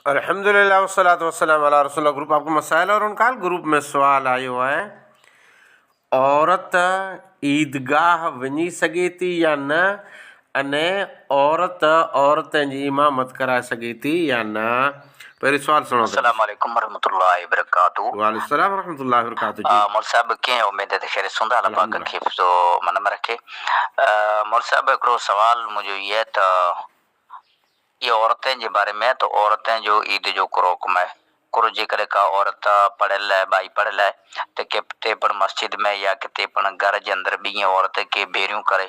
अल्हम्दुलिल्लाह वस्सलातु वस्सलाम अला रसूलिल्लाह। ग्रुप आपको मसाइल और उनका ग्रुप में सवाल आयो है, औरत ईदगाह वञी सघे थी या न, अने औरतनि जी इमामत कराए सघे थी या न। पहिरीं सवाल सुनो। अस्सलाम वालेकुम वरहमतुल्लाहि वबरकातुहू। वालेकुम रहमतुल्लाहि वबरकातुहू जी। मोल साहब कीअं? उमेद है ख़ैर सुंदा। अल्लाह पाक खे हिफ़्ज़ो मन में रखे। मोल साहब हिकिड़ो सवाल मुंहिंजो इहो आहे त इहो औरतुनि जे बारे में, त औरतुनि जो ईद जो हिकिड़ो हुकुम आहे। कुरो जेकॾहिं का औरत पढ़ियल आहे, बाई पढ़ियल आहे, त किथे पण मस्जिद में या किथे पण घर जे अंदरि ॿी औरत खे भेरियूं करे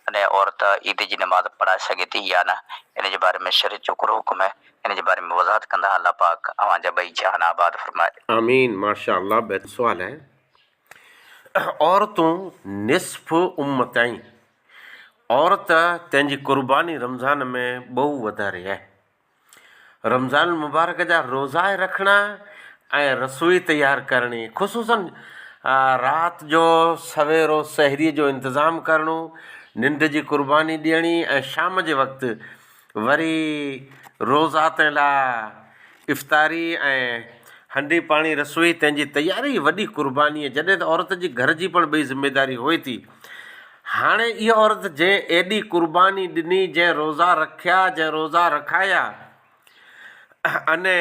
अने औरत ईद जी नमाज़ पढ़ाए सघे थी या न, इन जे बारे में शरीयत जो हिकिड़ो हुकुम आहे। इन जे बारे में वज़ाहत कंदा। अल्लाह पाक अवां जा ॿई जहान आबाद फरमाए। आमीन। माशाअल्लाह। बेहतर सवाल है। औरतूं निस्फ़ उम्मत आहिनि। औरत तंहिंजी क़ुर्बानी रमज़ान में बहु वधारे आहे। रमज़ान मुबारक जा रोज़ा रखणा ऐं रसोई तयारु करणी, ख़ुसूसन राति जो सवेरो सहरीअ जो इंतज़ामु करणो, निंड जी क़ुर्बानी ॾियणी ऐं शाम जे वक़्तु वरी रोज़ात लाइ इफ़्तारी ऐं हंडी पाणी रसोई तंहिंजी तयारी वॾी क़ुर्बानी आहे। जॾहिं त औरत जी घर जी पण ॿई ज़िमेदारी हुए थी। हाणे इहा औरत जंहिं एॾी क़ुर्बानी ॾिनी, जंहिं रोज़ा रखिया, जंहिं रोज़ा रखाया, अने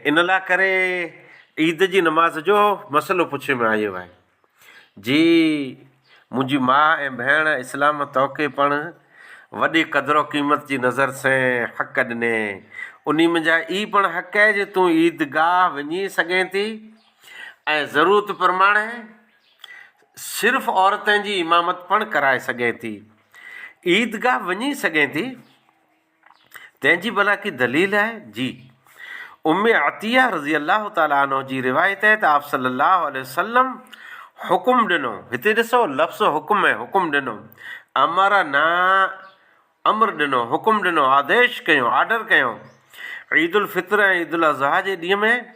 इन लाइ करे ईद जी नमाज़ जो मसइलो पुछे में आयो आहे जी। मुंहिंजी माउ ऐं भेण इस्लाम तोखे पण वॾी क़दुरु क़ीमत जी नज़र सां हक़ ॾिने। उन में जा ई पण हक़ आहे जो तूं ईदगाह वञी सघे थी ऐं ज़रूरत प्रमाणे सिर्फ़ु औरतुनि जी इमामत पण कराए सघे थी। ईदगाह वञी सघे थी, तंहिंजी भला की दलील आहे जी। उम्मे अतिया रज़ी अल्लाह ताला अन्हो जी रिवायत है त आप सल्लल्लाहु अलैहि वसल्लम हुकुम ॾिनो। हिते ॾिसो लफ़्ज़ हुकुम है, हुकुम ॾिनो। अमर ना अमर ॾिनो, हुकुम ॾिनो, आदेश कयो, ऑर्डर कयो। ईद उल फित्र ऐं ईद उल अज़हा जे ॾींहं में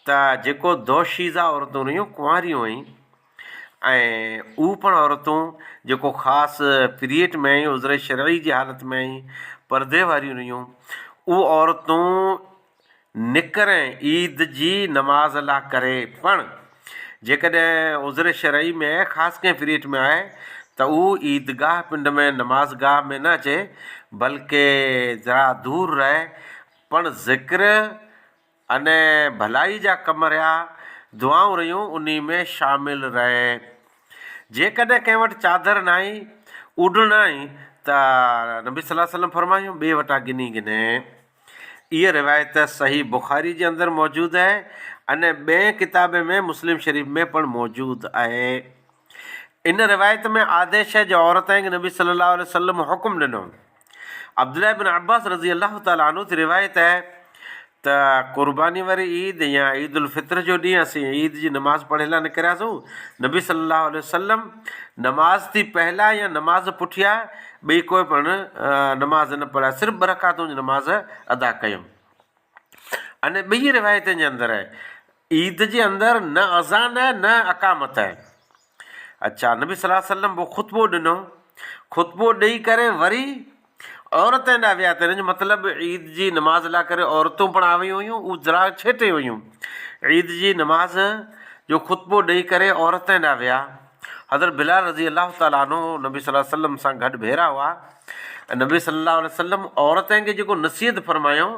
त जेको दोशीज़ा औरतूं हुयूं, कुंवारियूं हुयूं, ऐं उहे पण औरतूं जेको ख़ासि पीरियड में उज़र शरई जी हालत में परदे वारियूं हुयूं, उहे औरतूं निकिरें ईद जी नमाज़ लाइ करे। पण जेकॾहिं उज़र शरई में ख़ासि कंहिं पीरियड में आहे त उहो ईदगाह पिंड में नमाज़ गाह में न अचे, बल्कि ज़रा दूर रहे, पण ज़िक्र अने भलाई जा कम रहिया, दुआऊं रहियूं, उन में शामिल रहे। जेकॾहिं कंहिं वटि चादर न आई, उॾ न आई, त नबी सल्लल्लाहु अलैहि वसल्लम फरमायूं ॿिए वटां गिनी गिने। इहा रिवायत सही बुखारी जे अंदरि मौजूदु आहे अने ॿिए किताब में मुस्लिम शरीफ़ में पण मौजूदु आहे। इन रिवायत में आदेश है जो औरतें खे नबी सल्लल्लाहु अलैहि वसल्लम हुकुम ॾिनो। अब्दुल्लाह इब्न अब्बास रज़ी अल्लाह ताला अन्हु जी रिवायत है त क़ुर्बानी वारी ईद या ईद उल फित्र जो ॾींहुं असीं ईद जी नमाज़ पढ़े लाइ निकिरियासीं। नबी सल्लल्लाहु अलैहि वसल्लम नमाज़ थी पहिला या नमाज़ पुठिया ॿई कोई पण नमाज़ न पढ़िया, सिर्फ़ु बरक़ातूं जी नमाज़ अदा कयूं। अने ॿई रिवायतुनि जे अंदरि आहे ईद जे अंदरि न अज़ान आहे न अकामत आहे। अच्छा, नबी सल्लल्लाहु अलैहि वसल्लम पोइ ख़ुतबो ॾिनो। ख़ुतबो ॾेई करे वरी औरतुनि ॾांहुं विया। त हिन जो मतिलबु ईद जी नमाज़ लाइ करे औरतूं पण आयूं हुयूं, उहे ज़रा छेटे हुयूं। ईद जी नमाज़ जो ख़ुतबो ॾेई करे औरतुनि ॾांहुं विया। हज़रत बिलाल रज़ी अल्लाह ताला अन्हु नबी सल्लल्लाहु अलैहि वसल्लम सां गॾु भेरा हुआ। नबी सल्लल्लाहु अलैहि वसल्लम औरतुनि खे जेको नसीहत फरमायूं,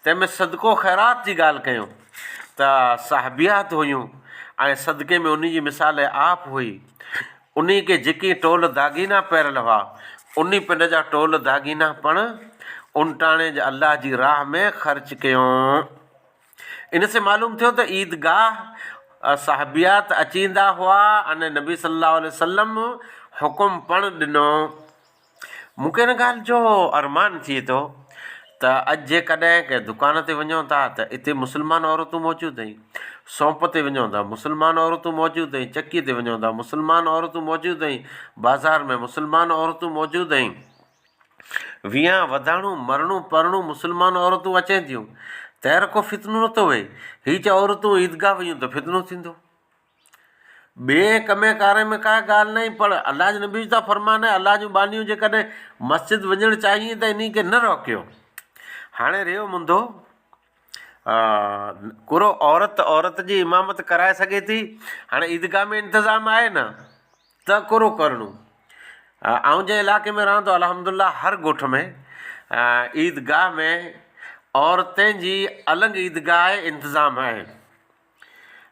तंहिंमें सदको ख़ैरात जी ॻाल्हि कयूं। त साहबियात हुयूं ऐं सदके में उन जी मिसाल आप हुई। उन खे जेकी टोल दागीना पहिरियल हुआ, उन पिंड जा टोल दागीना पण उनटाणे जे अल्लाह जी राह में ख़र्च कयूं। इन से मालूम थियो त ईदगाह साहबियात अचींदा हुआ अने नबी सल्लल्लाहु अलैहि वसल्लम हुकुम पण ॾिनो। मूंखे हिन ॻाल्हि जो अरमान थिए थो त अॼु जेकॾहिं कंहिं दुकान ते वञूं था त हिते मुस्लमान औरतूं मौजूदु आहिनि, सौंप ते वञूं था मुस्लमान औरतूं मौजूदु आहिनि, चकीअ ते वञूं था मुस्लमान औरतूं मौजूदु आहिनि, बाज़ार में मुस्लमान औरतूं मौजूदु आहिनि, विहां वधाणूं मरणूं परणूं मुस्लमान औरतूं अचनि थियूं। तैर को फितनो नथो वहे। हीअ च औरतूं ईदगाह वञूं त फितनो थींदो। ॿिए कमे कारे में का ॻाल्हि न आहे, पर अलाह जे नबी जा फरमान आहे, अलाह जूं बानियूं जेकॾहिं मस्जिद वञणु चाहिए त इन खे न रोकियो। हाणे रहियो मुंदो कुरो औरत जी इमामत कराए सघे थी। हाणे ईदगाह में इंतज़ाम आहे न त कुरो करणो। आउं जंहिं इलाइक़े में रहंदो अल्हम्दुलिल्लाह हर ॻोठ में ईदगाह में औरतुनि जी अलॻि ईदगाह इंतज़ाम आहे।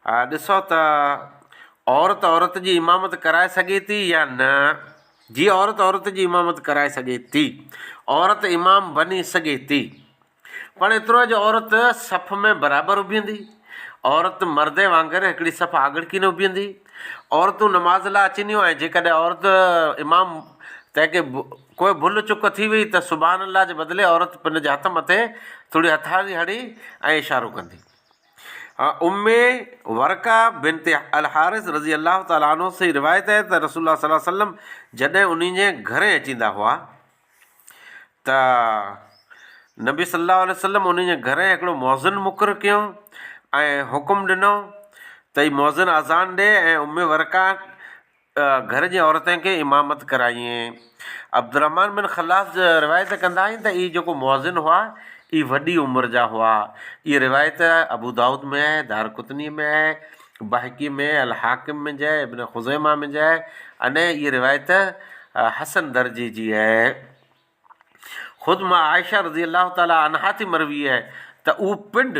ॾिसो त औरत जी इमामत कराए सघे थी या न। जीअं औरत जी इमामत कराए सघे थी, औरत इमाम बनी सघे थी, पर एतिरो जो औरत सफ़ में बराबरि उभिंदी। औरत मर्द वांगुरु हिकिड़ी सफ़ आॻिर की न उभिंदी। औरतूं नमाज़ लाइ अचंदियूं, ऐं जेकॾहिं औरत इमाम तंहिंखे कोई भुल चुक थी वई त सुभान अल्लाह जे बदिले औरत पिन जे हथ मथे थोरी हथाड़ी हणी ऐं इशारो कंदी। उम्मे वरका बिनते अल हारिस रज़ी अल्लाह ताला अन्हु से रिवायत आहे त रसूलुल्लाह सल्लल्लाहु अलैहि वसल्लम जॾहिं उन्हनि जे घरे अचींदा हुआ त नबी सल्लल्लाहु अलैहि वसल्लम उन्हनि जे घरे हिकिड़ो मौज़िन मुक़ररु कयो ऐं हुकुम ॾिनो त ही मौज़िन अज़ान ॾे ऐं उम्मे वरका घर जी औरतुनि खे इमामत कराईं। अब्दुर्रहमान बिन खलास रिवायत कंदा आहिनि त इहे जेको मौज़िन हुआ इहे वॾी उमिरि जा हुआ। इहा रिवायत अबू दाऊद में आहे, दारकुतनी में आहे, बहकी में, अल हाकिम में जाए, इब्न खुज़ैमा में जाए, अने इहा रिवायत हसन दर्जे जी आहे। ख़ुदि मां आयशा रज़ी अल्लाह ताला अनहा थी मरवी आहे त उहो पिंड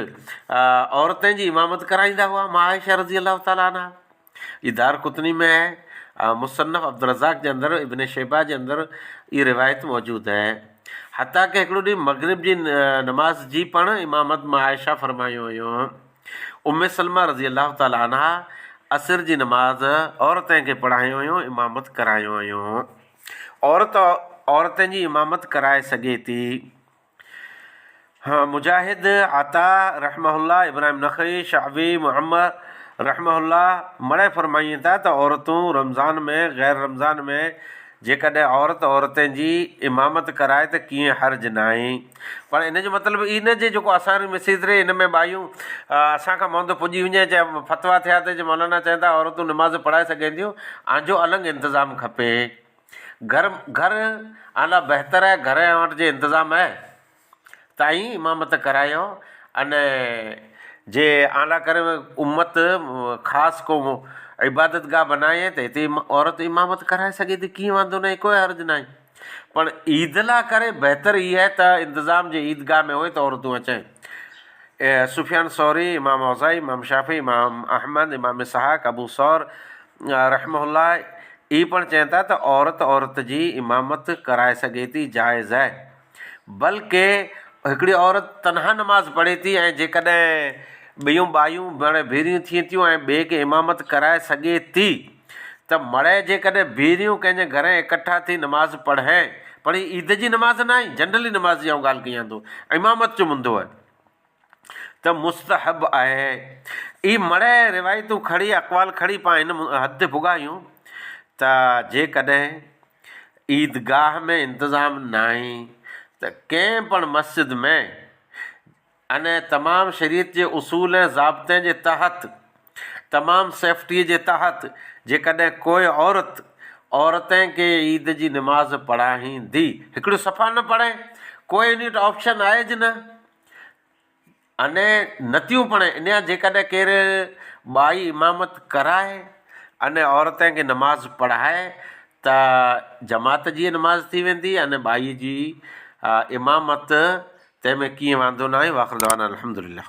औरतुनि जी इमामत कराईंदा हुआ। मां आयशा रज़ी अल्लाह ताला अनहा, इहा दारकुतनी में आहे, मुसन्नफ़ अब्दुल रज़ाक़ जे अंदरि, इब्न शैबा जे अंदरि इहा रिवायत मौजूदु आहे। हता की हिकिड़ो ॾींहुं मग़रिब जी नमाज़ जी पिणु इमामत मां आयशा फरमायूं हुयूं। उम्मे सलमा रज़ी अल्लाह ताला अनहा असर जी नमाज़ औरतुनि खे पढ़ायूं हुयूं, इमामत करायूं हुयूं। औरतुनि जी इमामत कराए सघे थी। मुजाहिद, आता रहमहुल्लाह, इब्राहिम नख़ई, शाबी, मुहम्मद रहमहुल्लाह मड़े फरमाइनि था त औरतूं रमज़ान में, ग़ैर रमज़ान में जेकॾहिं औरतुनि जी इमामत कराए त कीअं हर्ज न आहे। पर इन जो मतिलबु ई न जे जेको असां मसीद रहे हिन में भाइयूं असांखां मौंद पुॼी वञे, चाहे फतवा थिया त मौलाना चवनि था औरतूं नमाज़ पढ़ाए सघनि थियूं, आंजो अलॻि इंतज़ाम खपे। घर आला बहितर आहे, घर वटि जे इंतज़ाम आहे ताईं इमामत करायो। अने जे आला करे उम्मत ख़ासि को इबादत गाह बनाए त हिते औरत इमामत कराए सघे थी, कीअं वांदो न आहे, कोई हर्ज न आहे। पर ईद लाइ करे बहितर इहा आहे त इंतज़ाम जे ईदगाह में हुए त औरतूं अचनि। सुफ़ियान सौरी, इमाम औज़ाई, इमाम शाफ़ी, इमाम अहमद, इमाम इसहाक़, अबू सौर रहमहुल्लाह इहे पिणु चवनि था त औरत जी इमामत कराए सघे थी, जाइज़ आहे। बल्कि हिकिड़ी औरत तनहा नमाज़ पढ़े थी ऐं जेकॾहिं ॿियूं बायूं हाणे भेरियूं थियनि थियूं ऐं ॿिए खे इमामत कराए सघे थी त मड़े जेकॾहिं भेरियूं कंहिंजे घर इकट्ठा थी नमाज़ पढ़े, पर ईद जी नमाज़ न आहे, जनरली नमाज़ जी ॻाल्हि कयां थो, इमामत जो मुंदो आहे त मुस्तहब आहे। ई मड़े रिवायतूं खणी, अक़वाल खणी पाण हिन हद ते भुॻायूं त जेकॾहिं ईदगाह में इंतज़ाम न आहे त कंहिं पण मस्जिद में अने तमामु शरीयत जे उसूल ऐं ज़ाब्ते जे तहत, तमामु सेफ्टीअ जे तहत जेकॾहिं कोई औरतें खे ईद जी नमाज़ पढ़ाईंदी, हिकिड़ो सफ़ा न पढ़े, कोई इन वटि ऑप्शन आहे ज न, अने नथियूं पढ़े, इन जेकॾहिं केरु बाई इमामत कराए अने औरतें खे नमाज़ पढ़ाए त जमात जी नमाज़ थी वेंदी, अने बाई जी इमामत तंहिंमें कीअं वांदो न आहे। वाख़िर दवाना अल्हम्दुलिल्लाह।